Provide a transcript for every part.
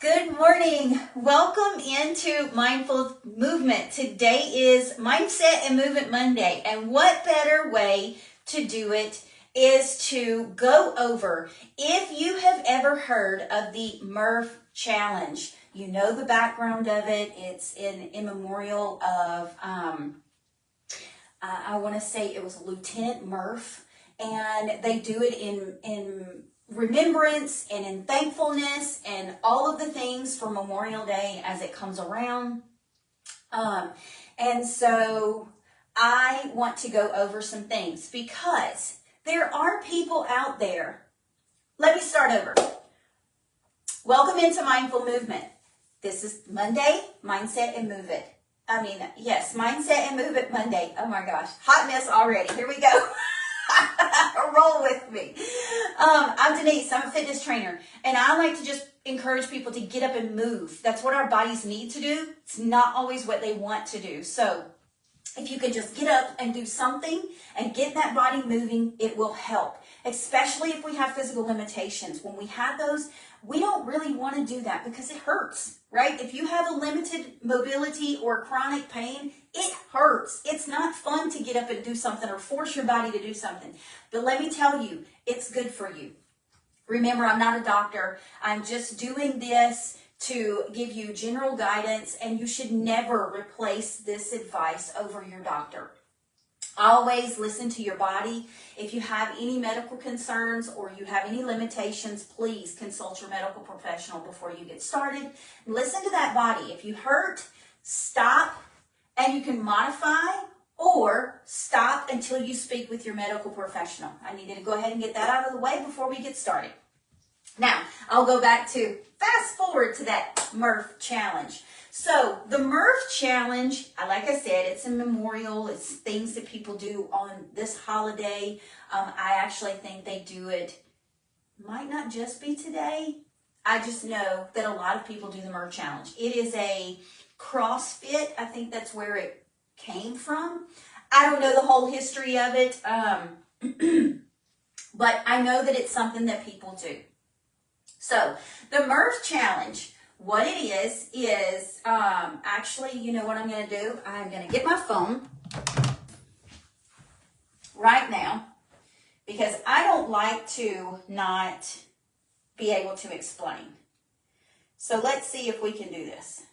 Good morning. Welcome into Mindful Movement. Today is Mindset and Movement Monday. And what better way to do it is to go over, if you have ever heard of the Murph Challenge, you know the background of it. It's in memorial of, I want to say it was Lieutenant Murph. And they do it in remembrance and in thankfulness and all of the things for Memorial Day as it comes around. And so I want to go over some things because there are people out there. Let me start over. Welcome into Mindful Movement. This is Monday, Mindset and Move It. Mindset and Move It Monday. Oh my gosh, hot mess already. Here we go. Roll with me. I'm Denise. I'm a fitness trainer, and I like to just encourage people to get up and move. That's what our bodies need to do. It's not always what they want to do. So if you can just get up and do something and get that body moving, it will help, especially if we have physical limitations. When we have those, we don't really want to do that because it hurts, right? If you have a limited mobility or chronic pain, it hurts. It's not fun to get up and do something or force your body to do something. But let me tell you, it's good for you. Remember, I'm not a doctor. I'm just doing this to give you general guidance, and you should never replace this advice over your doctor. Always listen to your body. If you have any medical concerns or you have any limitations, please consult your medical professional before you get started. Listen to that body. If you hurt, stop, and you can modify or stop until you speak with your medical professional. I needed to go ahead and get that out of the way before we get started. Now, I'll go back to fast forward to that Murph challenge. So the Murph challenge, like I said, it's a memorial. It's things that people do on this holiday. I actually think they do it, might not just be today. I just know that a lot of people do the Murph challenge. It is a CrossFit. I think that's where it came from. I don't know the whole history of it, but I know that it's something that people do. So the Murph challenge, what it is actually, you know what I'm going to do? I'm going to get my phone right now because I don't like to not be able to explain. So let's see if we can do this.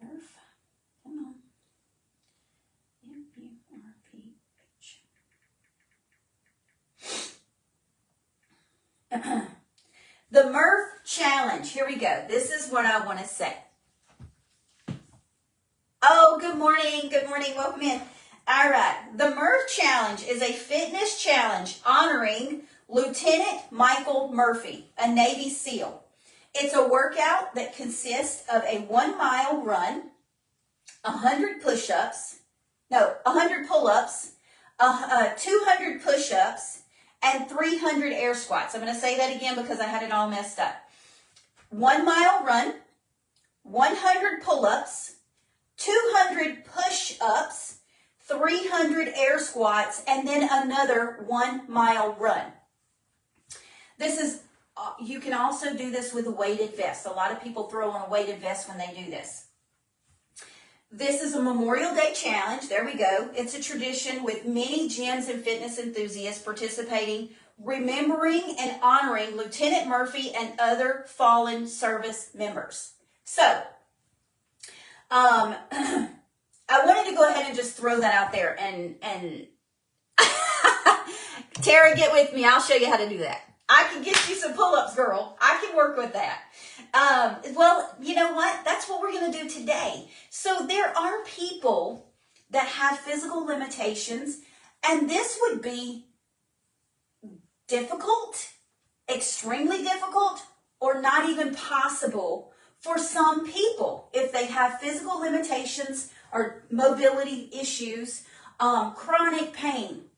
Murph, come on. The Murph challenge. Here we go. This is what I want to say. Oh, good morning. Good morning. Welcome in. All right. The Murph challenge is a fitness challenge honoring Lieutenant Michael Murphy, a Navy SEAL. It's a workout that consists of a 1 mile run, 100 push-ups, 200 push-ups, and 300 air squats. I'm going to say that again because I had it all messed up. 1 mile run, 100 pull-ups, 200 push-ups, 300 air squats, and then another 1 mile run. This is, you can also do this with a weighted vest. A lot of people throw on a weighted vest when they do this. This is a Memorial Day challenge. There we go. It's a tradition with many gyms and fitness enthusiasts participating, remembering and honoring Lieutenant Murphy and other fallen service members. So, I wanted to go ahead and just throw that out there and Tara, get with me. I'll show you how to do that. I can get you some pull-ups, girl. I can work with that. Well, you know what? That's what we're going to do today. So there are people that have physical limitations, and this would be difficult, extremely difficult, or not even possible for some people if they have physical limitations or mobility issues, chronic pain.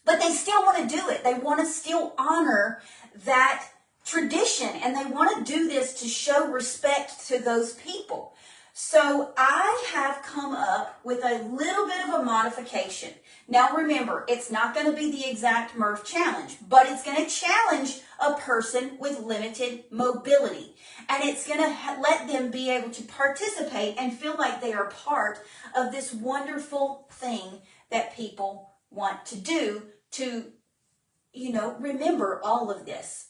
But they still want to do it. They want to still honor that tradition, and they want to do this to show respect to those people. So I have come up with a little bit of a modification. Now remember, it's not going to be the exact Murph challenge, but it's going to challenge a person with limited mobility. And it's going to let them be able to participate and feel like they are part of this wonderful thing that people want to do to, remember all of this.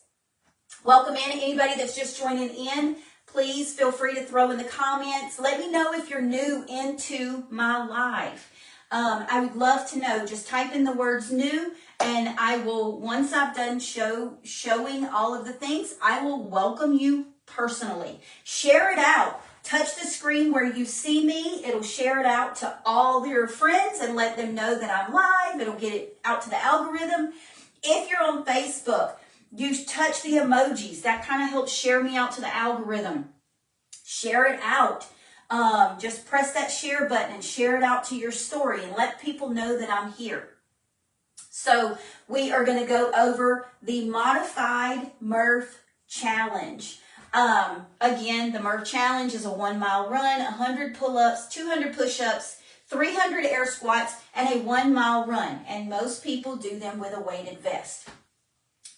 Welcome in, anybody that's just joining in. Please feel free to throw in the comments. Let me know if you're new into my live. I would love to know. Just type in the words new, and I will, once I've done showing all of the things, I will welcome you personally. Share it out. Touch the screen where you see me. It'll share it out to all your friends and let them know that I'm live. It'll get it out to the algorithm. If you're on Facebook, you touch the emojis. That kind of helps share me out to the algorithm. Share it out. Just press that share button and share it out to your story and let people know that I'm here. So we are going to go over the modified Murph challenge. Again, the Murph challenge is a 1 mile run, 100 pull-ups, 200 push-ups, 300 air squats, and a 1 mile run. And most people do them with a weighted vest.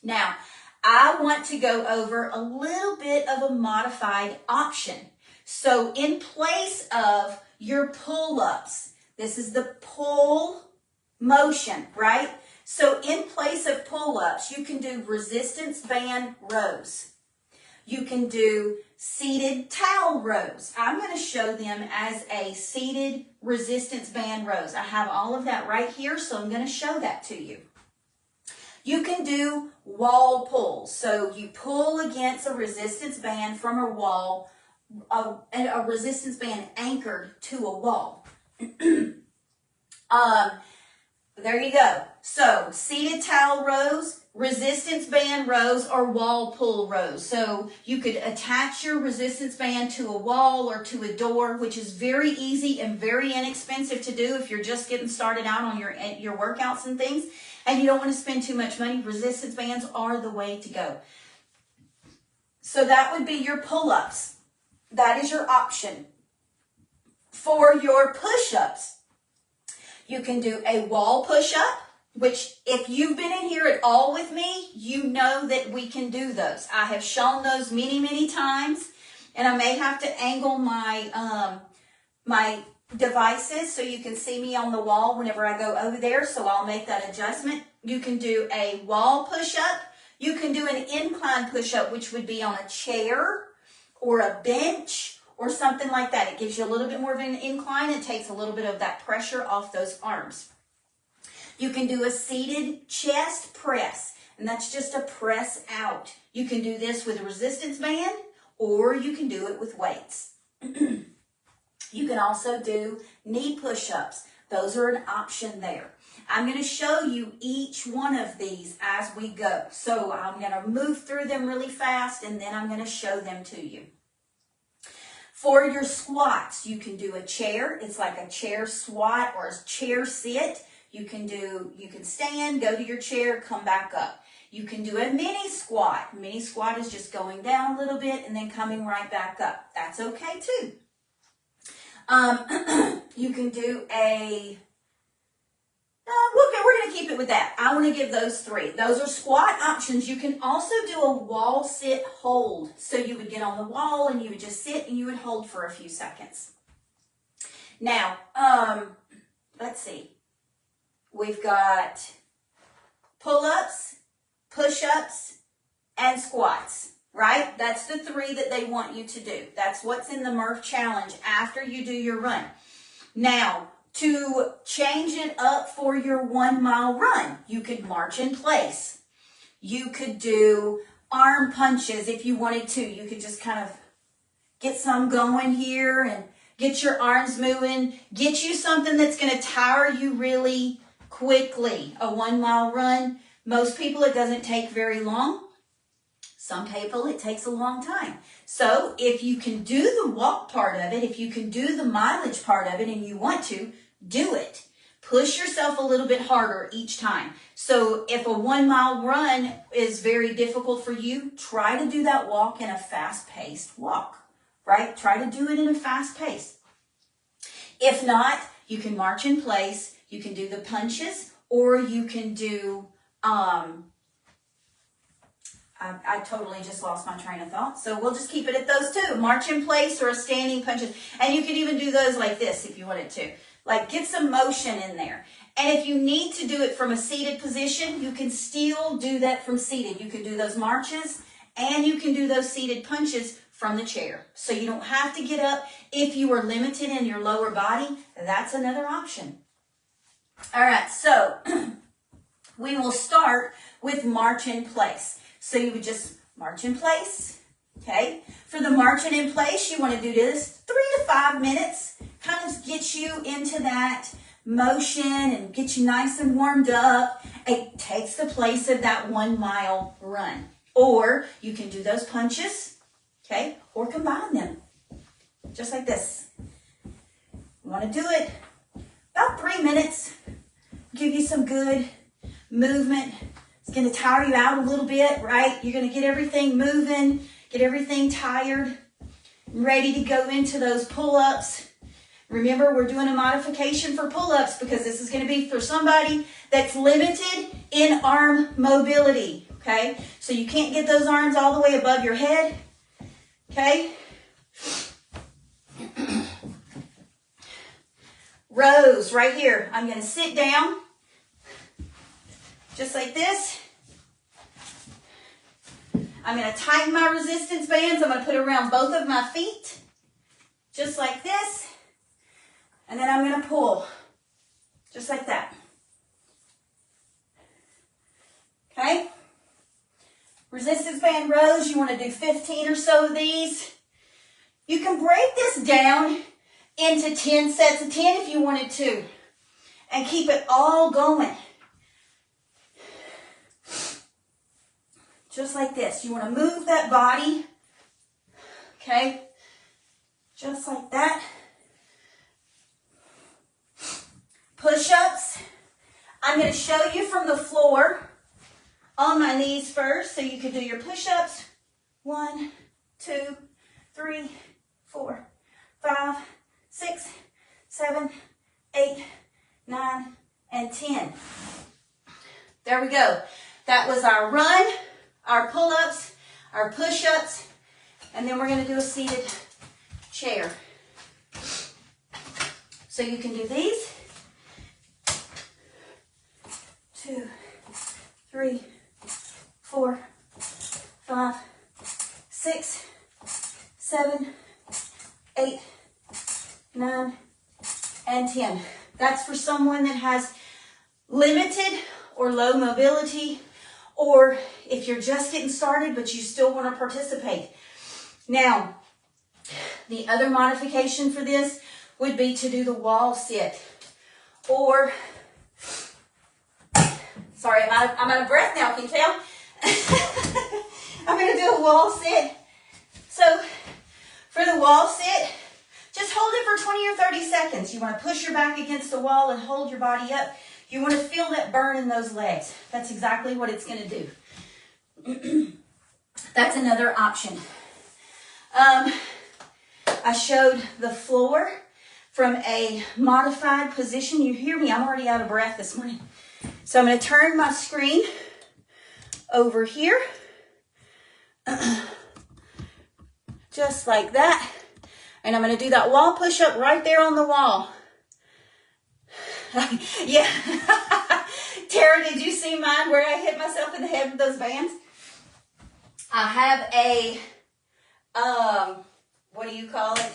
Now, I want to go over a little bit of a modified option. So in place of your pull-ups, this is the pull motion, right? So in place of pull-ups, you can do resistance band rows. You can do seated towel rows. I'm going to show them as a seated resistance band rows. I have all of that right here, so I'm going to show that to you. You can do wall pulls. So you pull against a resistance band from a wall, a resistance band anchored to a wall. There you go. So seated towel rows, resistance band rows, or wall pull rows. So you could attach your resistance band to a wall or to a door, which is very easy and very inexpensive to do if you're just getting started out on your workouts and things, and you don't want to spend too much money. Resistance bands are the way to go. So that would be your pull-ups. That is your option. For your push-ups, you can do a wall push-up, which if you've been in here at all with me, you know that we can do those. I have shown those many, many times, and I may have to angle my, my devices so you can see me on the wall whenever I go over there, so I'll make that adjustment. You can do a wall push-up. You can do an incline push-up, which would be on a chair or a bench or something like that. It gives you a little bit more of an incline. It takes a little bit of that pressure off those arms. You can do a seated chest press, and that's just a press out. You can do this with a resistance band, or you can do it with weights. You can also do knee push-ups. Those are an option there. I'm going to show you each one of these as we go. So I'm going to move through them really fast, and then I'm going to show them to you. For your squats, you can do a chair. It's like a chair squat or a chair sit. You can stand, go to your chair, come back up. You can do a mini squat. Mini squat is just going down a little bit and then coming right back up. That's okay too. You can do a, we're going to keep it with that. I want to give those three. Those are squat options. You can also do a wall sit hold. So you would get on the wall and you would just sit and you would hold for a few seconds. Now, let's see. We've got pull-ups, push-ups, and squats, right? That's the three that they want you to do. That's what's in the Murph challenge after you do your run. Now, to change it up for your 1 mile run, you could march in place. You could do arm punches if you wanted to. You could just kind of get some going here and get your arms moving. Get you something that's going to tire you really quickly. A 1 mile run, most people it doesn't take very long. Some people it takes a long time. So if you can do the walk part of it, if you can do the mileage part of it and you want to, do it. Push yourself a little bit harder each time. So if a 1 mile run is very difficult for you, try to do that walk in a fast-paced walk. right? Try to do it in a fast pace. If not, you can march in place, you can do the punches, or you can do, I totally just lost my train of thought. So we'll just keep it at those two, march in place or a standing punches. And you can even do those like this if you wanted to. Like get some motion in there. And if you need to do it from a seated position, you can still do that from seated. You can do those marches and you can do those seated punches from the chair. So you don't have to get up. If you are limited in your lower body, that's another option. All right, so we will start with march in place. So you would just march in place, okay? For the marching in place, you want to do this 3 to 5 minutes. Kind of get you into that motion and get you nice and warmed up. It takes the place of that 1 mile run. Or you can do those punches, okay? Or combine them, just like this. You want to do it about 3 minutes. Give you some good movement. It's going to tire you out a little bit, right? You're going to get everything moving, get everything tired, ready to go into those pull-ups. Remember, we're doing a modification for pull-ups because this is going to be for somebody that's limited in arm mobility, okay? So you can't get those arms all the way above your head, okay? Rows right here. I'm going to sit down just like this. I'm going to tighten my resistance bands. I'm going to put it around both of my feet, just like this. And then I'm going to pull, just like that. Okay? Resistance band rows, you want to do 15 or so of these. You can break this down into 10 sets of 10 if you wanted to, and keep it all going. Just like this. You want to move that body, okay? Just like that. Push-ups. I'm going to show you from the floor on my knees first, so you can do your push-ups. 1, 2, 3, 4, 5, 6, 7, 8, 9, and 10. There we go. That was our run, our pull-ups, our push-ups, and then we're going to do a seated chair. So you can do these. 2, 3, 4, 5, 6, 7, 8, 9, and 10. That's for someone that has limited or low mobility, or if you're just getting started but you still want to participate. Now, the other modification for this would be to do the wall sit, or sorry, I'm out of breath now, can you tell? I'm going to do a wall sit. So for the wall sit, just hold it for 20 or 30 seconds. You want to push your back against the wall and hold your body up. You want to feel that burn in those legs. That's exactly what it's going to do. That's another option. I showed the floor from a modified position. You hear me? I'm already out of breath this morning. So I'm going to turn my screen over here, just like that. And I'm going to do that wall push-up right there on the wall. Yeah. Tara, did you see mine where I hit myself in the head with those bands? I have a, what do you call it?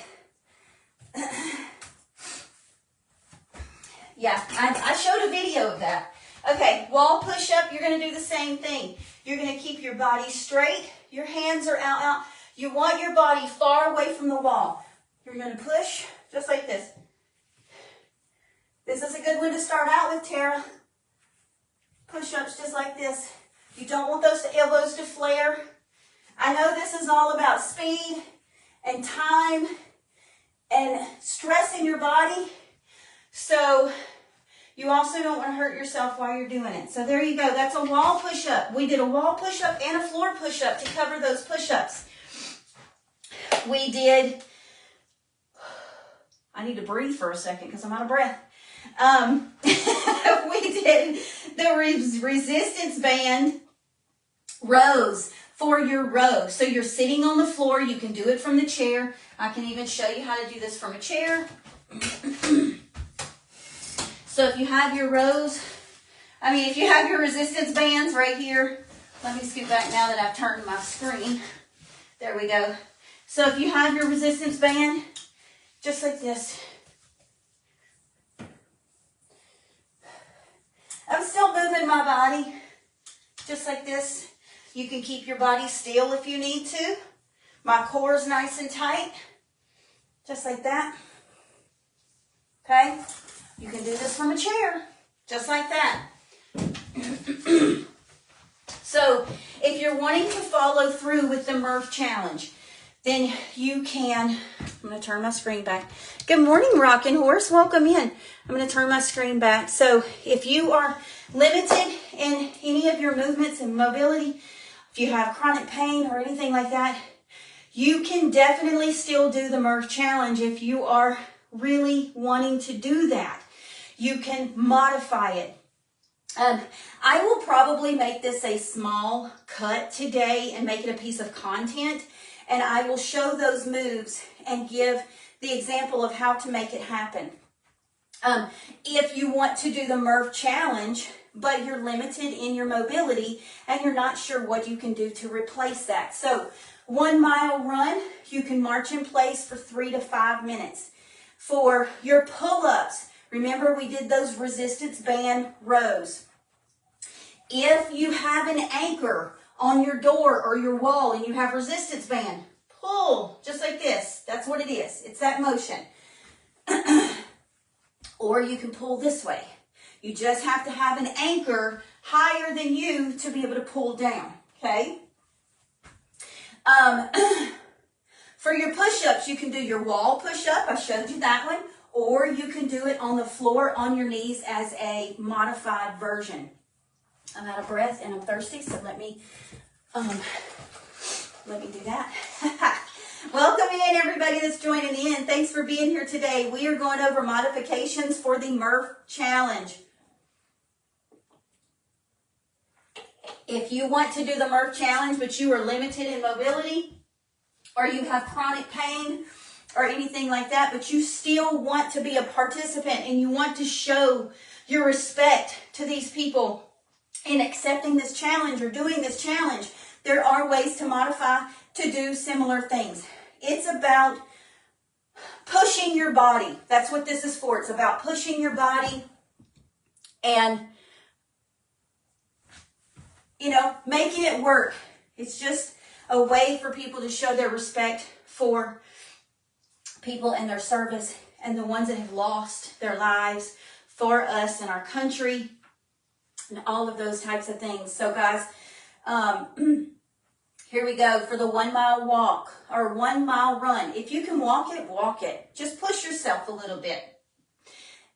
Yeah, I showed a video of that. Okay, wall push-up, you're going to do the same thing. You're going to keep your body straight. Your hands are out. You want your body far away from the wall. You're going to push just like this. This is a good one to start out with, Tara. Push-ups just like this. You don't want those elbows to flare. I know this is all about speed and time and stress in your body. So you also don't want to hurt yourself while you're doing it. So there you go. That's a wall push-up. We did a wall push-up and a floor push-up to cover those push-ups. we did, I need to breathe for a second because I'm out of breath. We did the resistance band rows for your row. So you're sitting on the floor. You can do it from the chair. I can even show you how to do this from a chair. So if you have your rows, if you have your resistance bands right here, let me scoot back now that I've turned my screen. There we go. So if you have your resistance band, just like this. I'm still moving my body, just like this. You can keep your body still if you need to. My core is nice and tight, just like that. Okay? You can do this from a chair, just like that. So, if you're wanting to follow through with the Murph challenge, then you can, I'm going to turn my screen back. Good morning, Rockin' Horse. Welcome in. I'm going to turn my screen back. So if you are limited in any of your movements and mobility, if you have chronic pain or anything like that, you can definitely still do the Murph challenge if you are really wanting to do that. You can modify it. I will probably make this a small cut today and make it a piece of content. And I will show those moves and give the example of how to make it happen. If you want to do the Murph challenge, but you're limited in your mobility and you're not sure what you can do to replace that. So 1 mile run, you can march in place for 3 to 5 minutes. For your pull-ups, remember we did those resistance band rows. If you have an anchor on your door or your wall and you have resistance band, pull just like this. That's what it is. It's that motion. Or you can pull this way. You just have to have an anchor higher than you to be able to pull down, okay? For your push-ups, you can do your wall push-up. I showed you that one. Or you can do it on the floor on your knees as a modified version. I'm out of breath and I'm thirsty, so let me do that. Welcome in, everybody that's joining in. Thanks for being here today. We are going over modifications for the Murph challenge. If you want to do the Murph challenge, but you are limited in mobility, or you have chronic pain, or anything like that, but you still want to be a participant and you want to show your respect to these people in accepting this challenge or doing this challenge, there are ways to modify to do similar things. It's about pushing your body. That's what this is for. It's about pushing your body and, making it work. It's just a way for people to show their respect for people and their service and the ones that have lost their lives for us and our country and all of those types of things. So guys, here we go for the 1 mile walk or 1 mile run. If you can walk it, walk it. Just push yourself a little bit.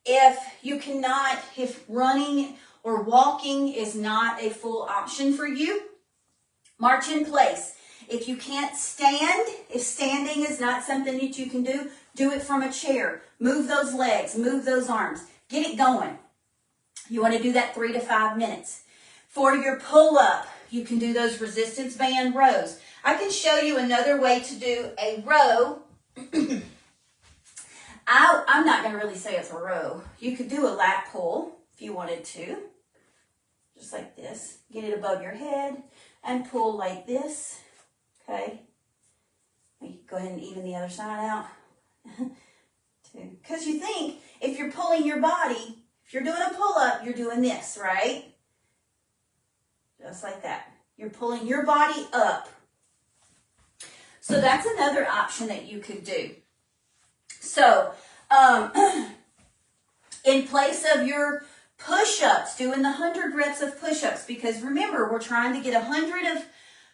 If you cannot, if running or walking is not a full option for you, march in place. If you can't stand, if standing is not something that you can do it from a chair. Move those legs, move those arms. Get it going. You want to do that 3 to 5 minutes. For your pull-up, you can do those resistance band rows. I can show you another way to do a row. I'm not going to really say it's a row. You could do a lat pull if you wanted to. Just like this. Get it above your head and pull like this. Okay. Go ahead and even the other side out. Because you think if you're pulling your body, if you're doing a pull-up, you're doing this, right? Just like that. You're pulling your body up. So that's another option that you could do. So, in place of your push-ups, doing the 100 reps of push-ups, because remember, we're trying to get 100 of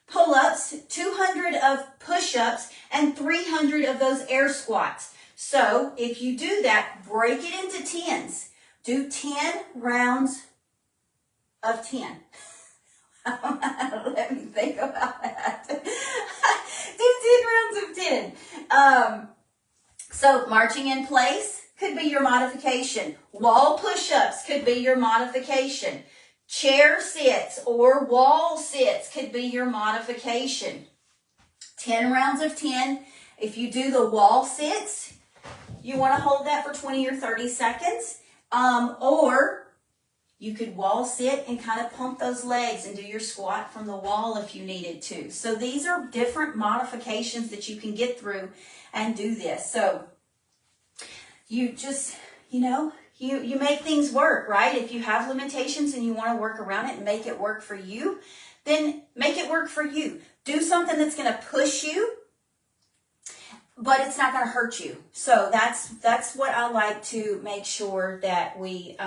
pull-ups, 200 of push-ups, and 300 of those air squats. So, if you do that, break it into 10s. Do 10 rounds of 10. Let me think about that. Do 10 rounds of 10. So marching in place could be your modification. Wall push-ups could be your modification. Chair sits or wall sits could be your modification. 10 rounds of 10. If you do the wall sits, you want to hold that for 20 or 30 seconds. Or you could wall sit and kind of pump those legs and do your squat from the wall if you needed to. So these are different modifications that you can get through and do this. So you just, you make things work, right? If you have limitations and you want to work around it and make it work for you, then make it work for you. Do something that's going to push you, but it's not going to hurt you. So that's what I like to make sure that we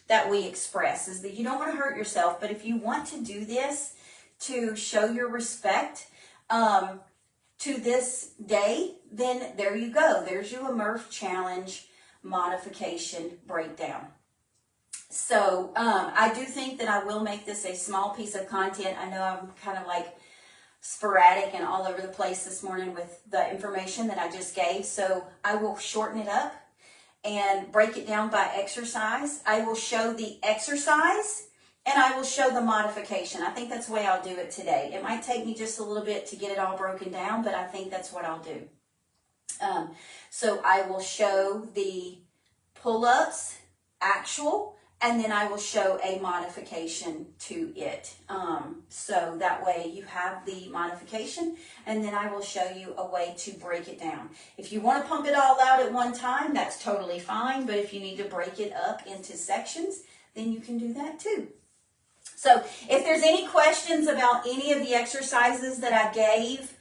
express, is that you don't want to hurt yourself, but if you want to do this to show your respect to this day, then there you go. There's your Murph challenge modification breakdown. So I do think that I will make this a small piece of content. I know I'm kind of like sporadic and all over the place this morning with the information that I just gave. So I will shorten it up and break it down by exercise. I will show the exercise and I will show the modification. I think that's the way I'll do it today. It might take me just a little bit to get it all broken down, but I think that's what I'll do. So I will show the pull-ups actual, and then I will show a modification to it. So that way you have the modification, and then I will show you a way to break it down. If you want to pump it all out at one time, that's totally fine. But if you need to break it up into sections, then you can do that too. So if there's any questions about any of the exercises that I gave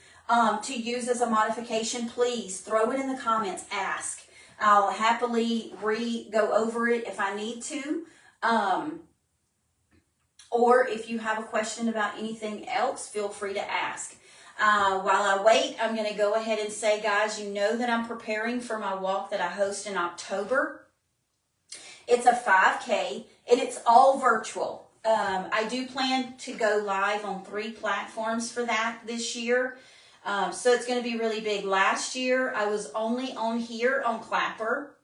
to use as a modification, please throw it in the comments, ask. I'll happily go over it if I need to. Or if you have a question about anything else, feel free to ask. While I wait, I'm going to go ahead and say, guys, you know that I'm preparing for my walk that I host in October. It's a 5K, and it's all virtual. I do plan to go live on 3 platforms for that this year. So it's going to be really big. Last year, I was only on here on Clapper.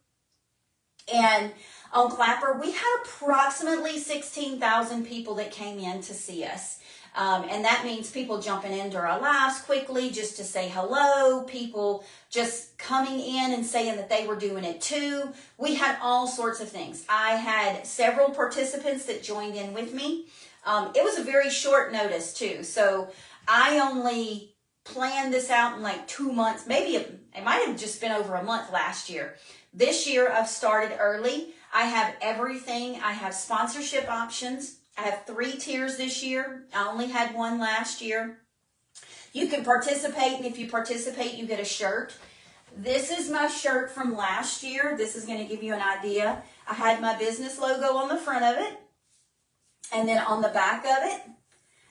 And on Clapper, we had approximately 16,000 people that came in to see us. And that means people jumping into our lives quickly just to say hello, people just coming in and saying that they were doing it too. We had all sorts of things. I had several participants that joined in with me. It was a very short notice too. So I only planned this out in like 2 months. Maybe it might have just been over a month last year. This year I've started early. I have everything. I have sponsorship options. I have 3 tiers this year. I only had 1 last year. You can participate, and if you participate, you get a shirt. This is my shirt from last year. This is going to give you an idea. I had my business logo on the front of it, and then on the back of it,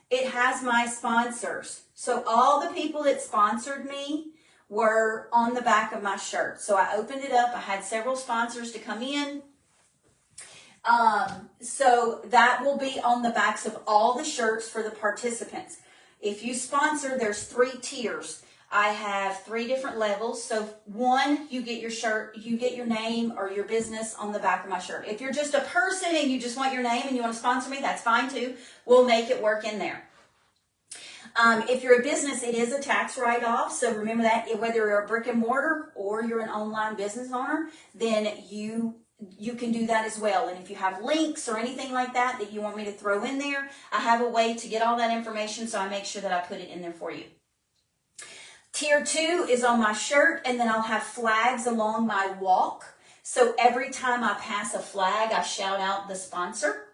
it has my sponsors. So all the people that sponsored me were on the back of my shirt. So I opened it up. I had several sponsors to come in. So that will be on the backs of all the shirts for the participants. If you sponsor, there's 3 tiers. I have 3 different levels. So 1, you get your shirt, you get your name or your business on the back of my shirt. If you're just a person and you just want your name and you want to sponsor me, that's fine too. We'll make it work in there. If you're a business, it is a tax write-off. So remember that whether you're a brick and mortar or you're an online business owner, then you can do that as well. And if you have links or anything like that that you want me to throw in there, I have a way to get all that information, so I make sure that I put it in there for you. Tier 2 is on my shirt, and then I'll have flags along my walk. So every time I pass a flag, I shout out the sponsor.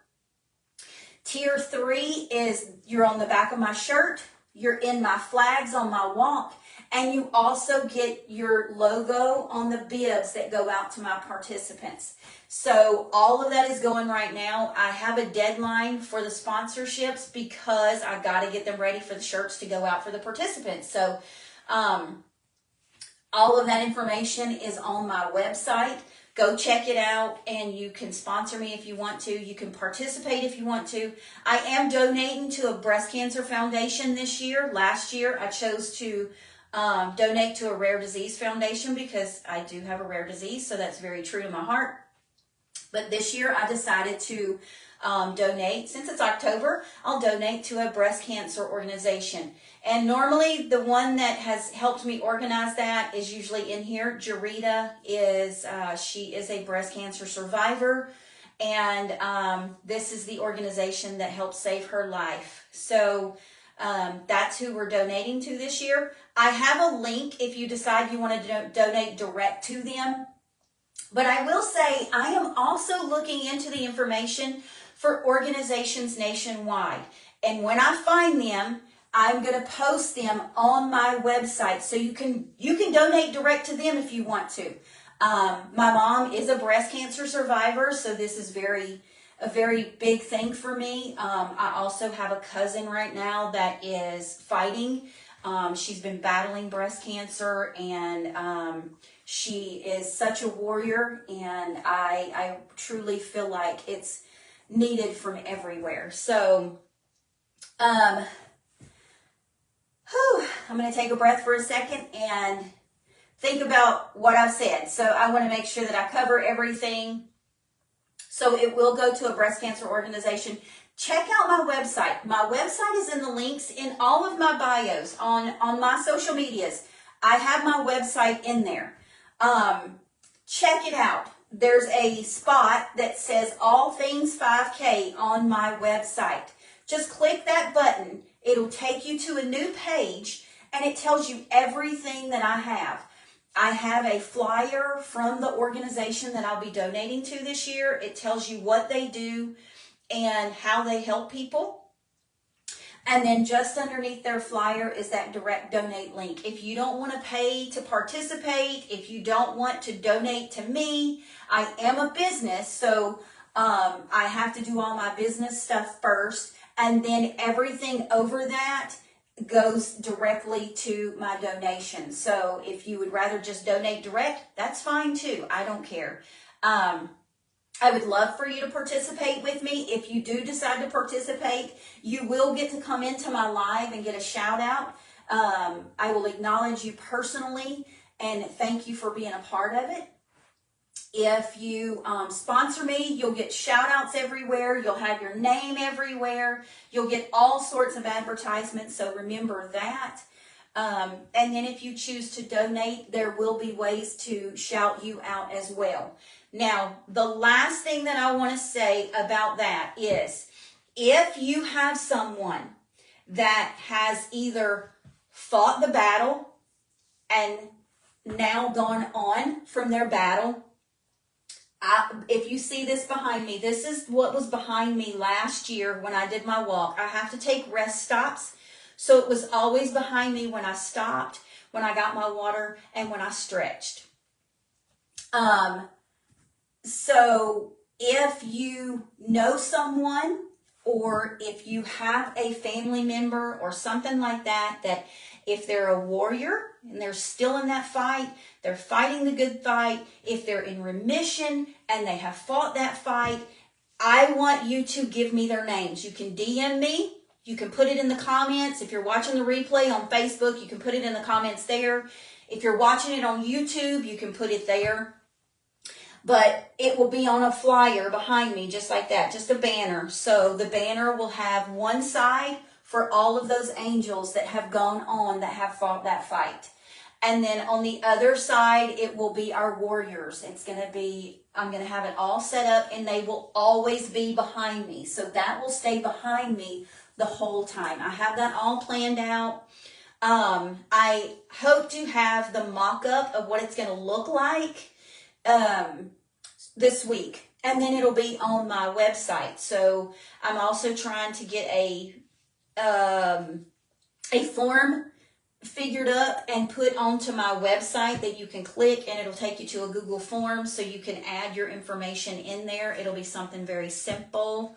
Tier 3 is you're on the back of my shirt, you're in my flags on my walk, and you also get your logo on the bibs that go out to my participants. So all of that is going right now. I have a deadline for the sponsorships because I got to get them ready for the shirts to go out for the participants. So all of that information is on my website. Go check it out, and you can sponsor me if you want to. You can participate if you want to. I am donating to a breast cancer foundation this year. Last year, I chose to donate to a rare disease foundation because I do have a rare disease, so that's very true to my heart. But this year I decided to donate. Since it's October, I'll donate to a breast cancer organization. And normally the one that has helped me organize that is usually in here. Jarita is, she is a breast cancer survivor. And this is the organization that helped save her life. So that's who we're donating to this year. I have a link if you decide you want to donate direct to them. But I will say I am also looking into the information for organizations nationwide. And when I find them, I'm going to post them on my website. So you can donate direct to them if you want to. My mom is a breast cancer survivor, so this is a very big thing for me. I also have a cousin right now that is fighting. She's been battling breast cancer, and she is such a warrior, and I truly feel like it's needed from everywhere. So, I'm going to take a breath for a second and think about what I've said. So I want to make sure that I cover everything. So it will go to a breast cancer organization. Check out my website. My website is in the links in all of my bios on my social medias. I have my website in there. Check it out. There's a spot that says All Things 5K on my website. Just click that button. It'll take you to a new page, and it tells you everything that I have. I have a flyer from the organization that I'll be donating to this year. It tells you what they do and how they help people. And then just underneath their flyer is that direct donate link. If you don't want to pay to participate, if you don't want to donate to me, I am a business, so I have to do all my business stuff first. And then everything over that goes directly to my donation. So if you would rather just donate direct, that's fine too. I don't care. I would love for you to participate with me. If you do decide to participate, you will get to come into my live and get a shout out. I will acknowledge you personally and thank you for being a part of it. If you sponsor me, you'll get shout outs everywhere. You'll have your name everywhere. You'll get all sorts of advertisements. So remember that. And then if you choose to donate, there will be ways to shout you out as well. Now, the last thing that I want to say about that is if you have someone that has either fought the battle and now gone on from their battle, if you see this behind me, this is what was behind me last year when I did my walk. I have to take rest stops. So it was always behind me when I stopped, when I got my water, and when I stretched. So if you know someone or if you have a family member or something like that, that if they're a warrior and they're still in that fight, they're fighting the good fight, if they're in remission and they have fought that fight, I want you to give me their names. You can DM me. You can put it in the comments. If you're watching the replay on Facebook, you can put it in the comments there. If you're watching it on YouTube, you can put it there. But it will be on a flyer behind me, just like that, just a banner. So the banner will have one side for all of those angels that have gone on, that have fought that fight. And then on the other side, it will be our warriors. It's going to be, I'm going to have it all set up, and they will always be behind me. So that will stay behind me the whole time. I have that all planned out. I hope to have the mock-up of what it's going to look like this week, and then it'll be on my website. So I'm also trying to get a form figured up and put onto my website that you can click, and it'll take you to a Google form so you can add your information in there. It'll be something very simple.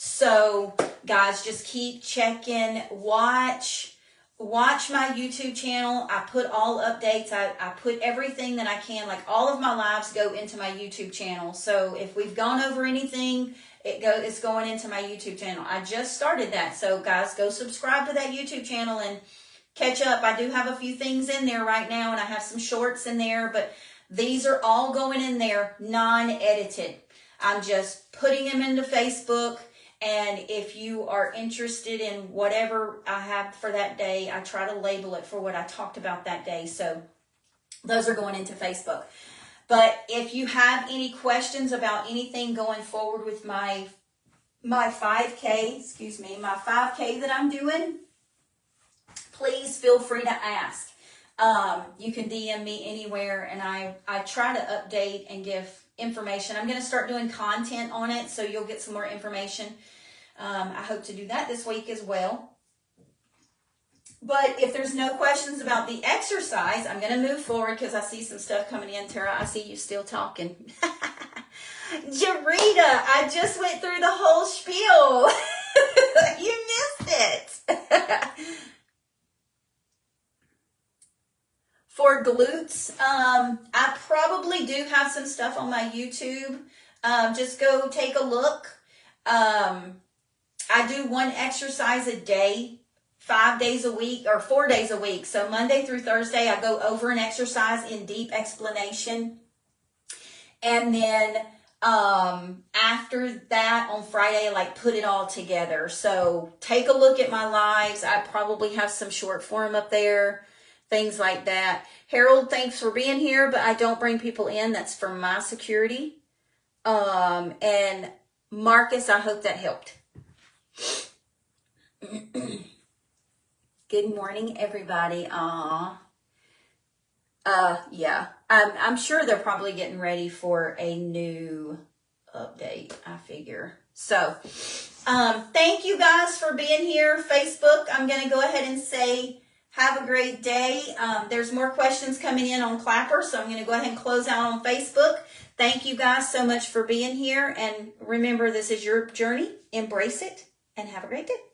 So guys, just keep checking, watch my YouTube channel. I put all updates. I put everything that I can, like all of my lives go into my YouTube channel. So if we've gone over anything, it's going into my YouTube channel. I just started that. So guys, go subscribe to that YouTube channel and catch up. I do have a few things in there right now, and I have some shorts in there, but these are all going in there non-edited. I'm just putting them into Facebook, and if you are interested in whatever I have for that day, I try to label it for what I talked about that day. So those are going into Facebook. But if you have any questions about anything going forward with my 5K, my 5K that I'm doing, please feel free to ask. You can DM me anywhere, and I try to update and give information. I'm going to start doing content on it, so you'll get some more information. I hope to do that this week as well. But if there's no questions about the exercise, I'm going to move forward because I see some stuff coming in. Tara, I see you still talking. Jarita, I just went through the whole spiel. You missed it. For glutes, I probably do have some stuff on my YouTube. Just go take a look. I do one exercise a day, 5 days a week or 4 days a week. So Monday through Thursday, I go over an exercise in deep explanation. And then after that on Friday, I put it all together. So take a look at my lives. I probably have some short form up there, things like that. Harold, thanks for being here, but I don't bring people in. That's for my security. And Marcus, I hope that helped. Good morning, everybody. Yeah, I'm sure they're probably getting ready for a new update, I figure. So, thank you guys for being here. Facebook, I'm going to go ahead and say, have a great day. There's more questions coming in on Clapper, so I'm going to go ahead and close out on Facebook. Thank you guys so much for being here. And remember, this is your journey. Embrace it and have a great day.